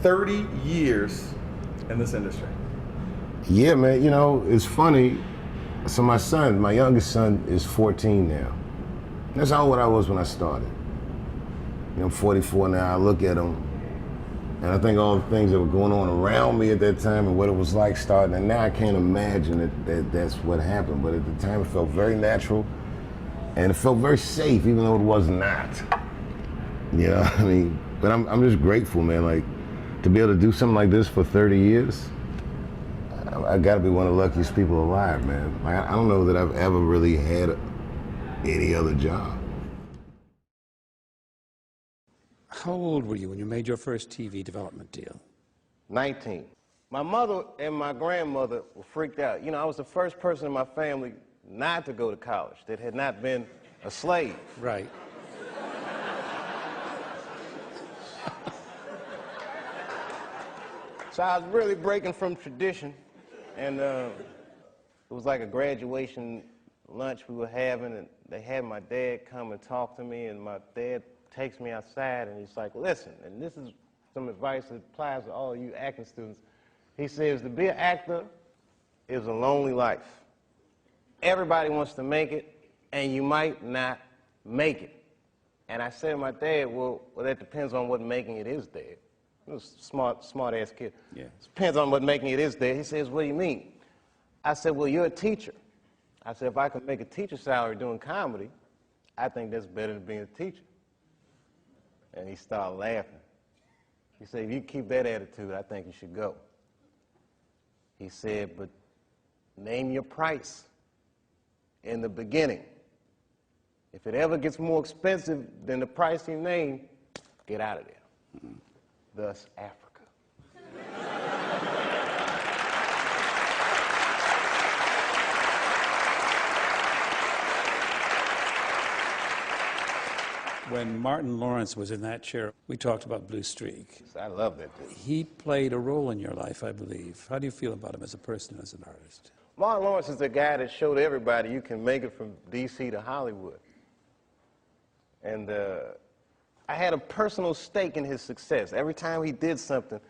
30 years in this industry. Yeah, man, you know, it's funny. So my youngest son is 14 now. That's how old I was when I started. You know, I'm 44 now, I look at him, and I think all the things that were going on around me at that time and what it was like starting, and now I can't imagine that that's what happened, but at the time it felt very natural, and it felt very safe, even though it was not. You know, I mean, but I'm just grateful, man, like, to be able to do something like this for 30 years, I gotta be one of the luckiest people alive, man. Like, I don't know that I've ever really had any other job. How old were you when you made your first TV development deal? 19. My mother and my grandmother were freaked out. You know, I was the first person in my family not to go to college that had not been a slave. Right. So I was really breaking from tradition, and it was like a graduation lunch we were having, and they had my dad come and talk to me, and my dad takes me outside, and he's like, listen, and this is some advice that applies to all you acting students. He says, to be an actor is a lonely life. Everybody wants to make it, and you might not make it. And I said to my dad, well, that depends on what making it is, Dad. He was a smart-ass kid. Yeah. It depends on what making it is, Dad. He says, what do you mean? I said, well, you're a teacher. I said, if I could make a teacher salary doing comedy, I think that's better than being a teacher. And he started laughing. He said, if you keep that attitude, I think you should go. He said, but name your price in the beginning. If it ever gets more expensive than the price you name, get out of there. Mm-hmm. Thus, Africa. When Martin Lawrence was in that chair, we talked about Blue Streak. I love that dude. He played a role in your life, I believe. How do you feel about him as a person and as an artist? Martin Lawrence is the guy that showed everybody you can make it from D.C. to Hollywood. And I had a personal stake in his success. Every time he did something,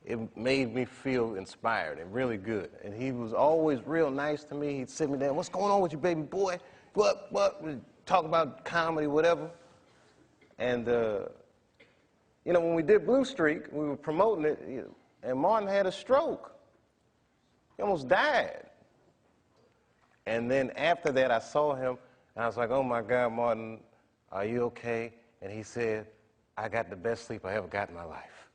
it made me feel inspired and really good. And he was always real nice to me. He'd sit me down, what's going on with you, baby boy? What? We'd talk about comedy, whatever. And, you know, when we did Blue Streak, we were promoting it, and Martin had a stroke. He almost died. And then after that, I saw him, and I was like, oh, my God, Martin, are you okay? And he said, I got the best sleep I ever got in my life.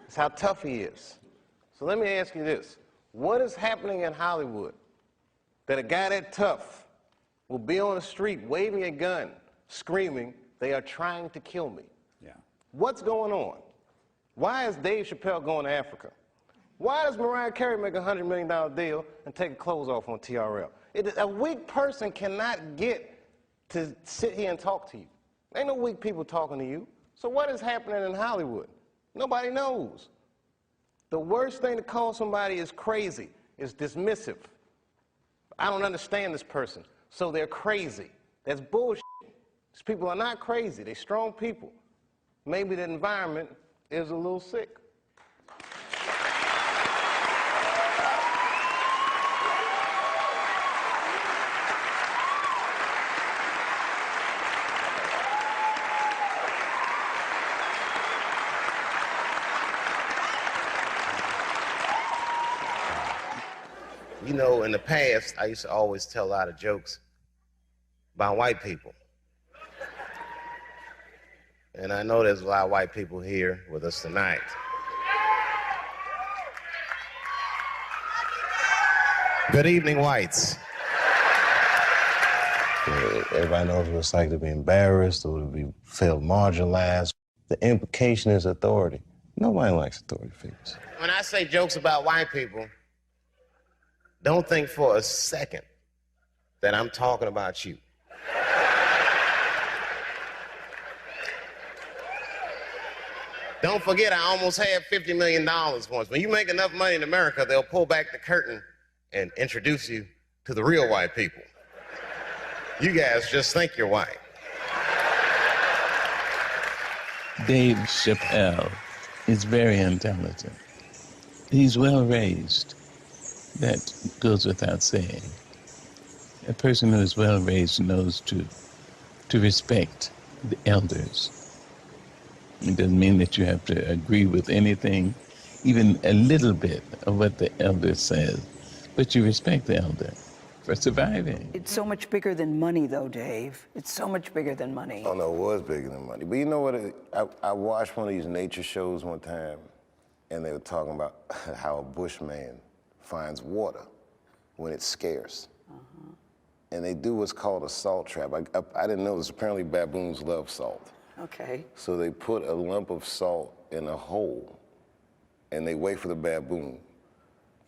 That's how tough he is. So let me ask you this. What is happening in Hollywood that a guy that tough will be on the street waving a gun, screaming, they are trying to kill me? Yeah. What's going on? Why is Dave Chappelle going to Africa? Why does Mariah Carey make a $100 million deal and take her clothes off on TRL? A weak person cannot get to sit here and talk to you. Ain't no weak people talking to you. So what is happening in Hollywood? Nobody knows. The worst thing to call somebody is crazy, is dismissive. I don't understand this person, so they're crazy. That's bullshit. These people are not crazy. They're strong people. Maybe the environment is a little sick. You know, in the past, I used to always tell a lot of jokes about white people. And I know there's a lot of white people here with us tonight. Good evening, whites. Everybody knows what it's like to be embarrassed or to be felt marginalized. The implication is authority. Nobody likes authority figures. When I say jokes about white people, don't think for a second that I'm talking about you. Don't forget, I almost had $50 million once. When you make enough money in America, they'll pull back the curtain and introduce you to the real white people. You guys just think you're white. Dave Chappelle, is very intelligent. He's well raised. That goes without saying. A person who is well raised knows to respect the elders. It doesn't mean that you have to agree with anything, even a little bit of what the elder says, but you respect the elder for surviving. It's so much bigger than money, though, Dave. It's so much bigger than money. Oh, no, it was bigger than money. But you know what? I watched one of these nature shows one time, and they were talking about how a bushman finds water when it's scarce. And they do what's called a salt trap. I didn't know this. Apparently, baboons love salt. Okay. So they put a lump of salt in a hole, and they wait for the baboon.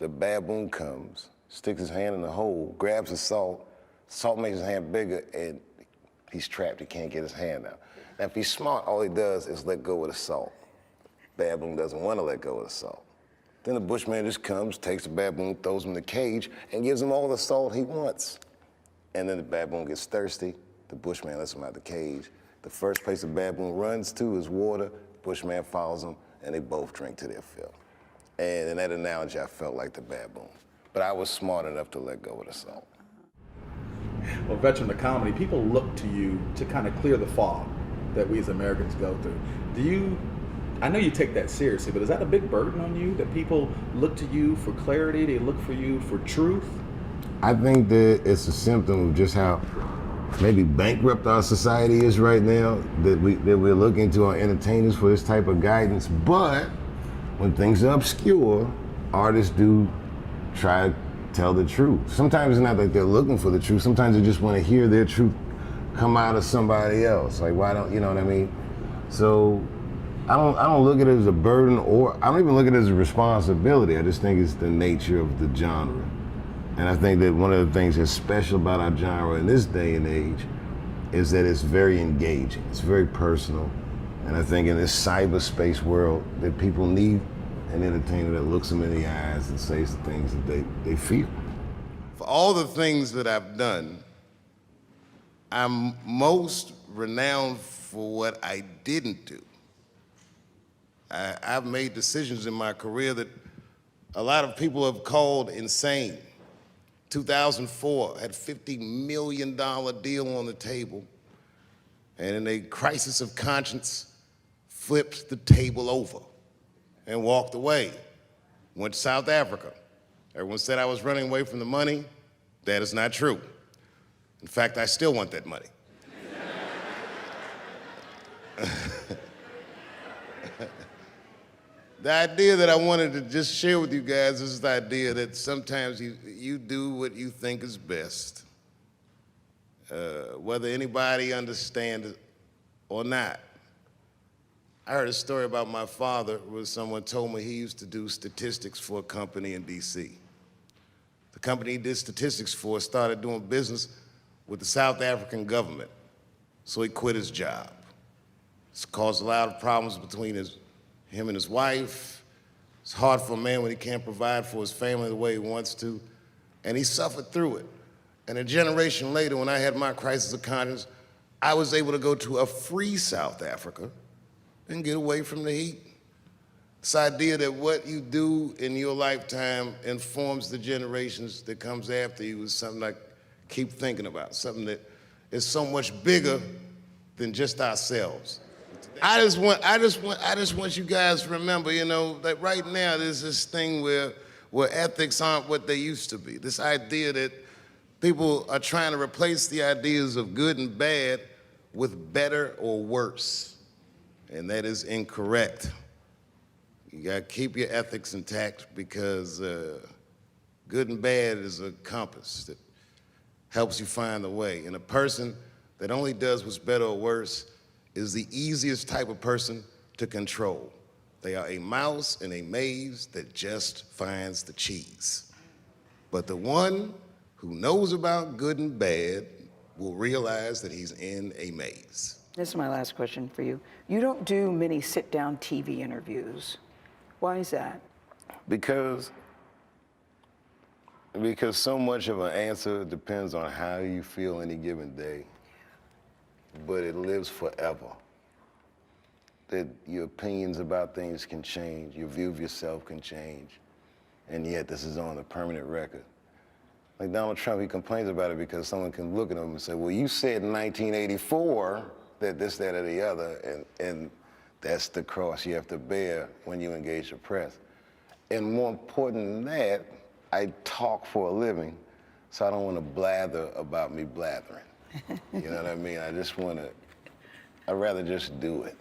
The baboon comes, sticks his hand in the hole, grabs the salt makes his hand bigger, and he's trapped. He can't get his hand out. Now, if he's smart, all he does is let go of the salt. Baboon doesn't want to let go of the salt. Then the bushman just comes, takes the baboon, throws him in the cage, and gives him all the salt he wants. And then the baboon gets thirsty. The bushman lets him out the cage. The first place the baboon runs to is water. Bushman follows him, and they both drink to their fill. And in that analogy, I felt like the baboon. But I was smart enough to let go of the salt. Well, veteran of comedy, people look to you to kind of clear the fog that we as Americans go through. I know you take that seriously, but is that a big burden on you, that people look to you for clarity, they look for you for truth? I think that it's a symptom of just how maybe bankrupt our society is right now, that we're looking to our entertainers for this type of guidance. But when things are obscure, artists do try to tell the truth. Sometimes it's not like they're looking for the truth. Sometimes they just want to hear their truth come out of somebody else. Like, why don't, you know what I mean? So I don't look at it as a burden, or I don't even look at it as a responsibility. I just think it's the nature of the genre. And I think that one of the things that's special about our genre in this day and age is that it's very engaging. It's very personal. And I think in this cyberspace world that people need an entertainer that looks them in the eyes and says the things that they feel. For all the things that I've done, I'm most renowned for what I didn't do. I've made decisions in my career that a lot of people have called insane. 2004, had a $50 million deal on the table, and in a crisis of conscience, flipped the table over and walked away. Went to South Africa. Everyone said I was running away from the money. That is not true. In fact, I still want that money. The idea that I wanted to just share with you guys is the idea that sometimes you do what you think is best, whether anybody understands it or not. I heard a story about my father where someone told me he used to do statistics for a company in DC. The company he did statistics for started doing business with the South African government, so he quit his job. It's caused a lot of problems between him and his wife. It's hard for a man when he can't provide for his family the way he wants to, and he suffered through it. And a generation later, when I had my crisis of conscience, I was able to go to a free South Africa and get away from the heat. This idea that what you do in your lifetime informs the generations that comes after you is something I keep thinking about, something that is so much bigger than just ourselves. I just want you guys to remember, you know, that right now there's this thing where ethics aren't what they used to be. This idea that people are trying to replace the ideas of good and bad with better or worse. And that is incorrect. You gotta keep your ethics intact, because good and bad is a compass that helps you find the way. And a person that only does what's better or worse is the easiest type of person to control. They are a mouse in a maze that just finds the cheese. But the one who knows about good and bad will realize that he's in a maze. This is my last question for you. You don't do many sit-down TV interviews. Why is that? Because so much of an answer depends on how you feel any given day, but it lives forever. that your opinions about things can change, your view of yourself can change, and yet this is on a permanent record. Like Donald Trump, he complains about it because someone can look at him and say, well, you said in 1984 that this, that, or the other, and that's the cross you have to bear when you engage the press. And more important than that, I talk for a living, so I don't want to blather about me blathering. You know what I mean? I just want to, I'd rather just do it.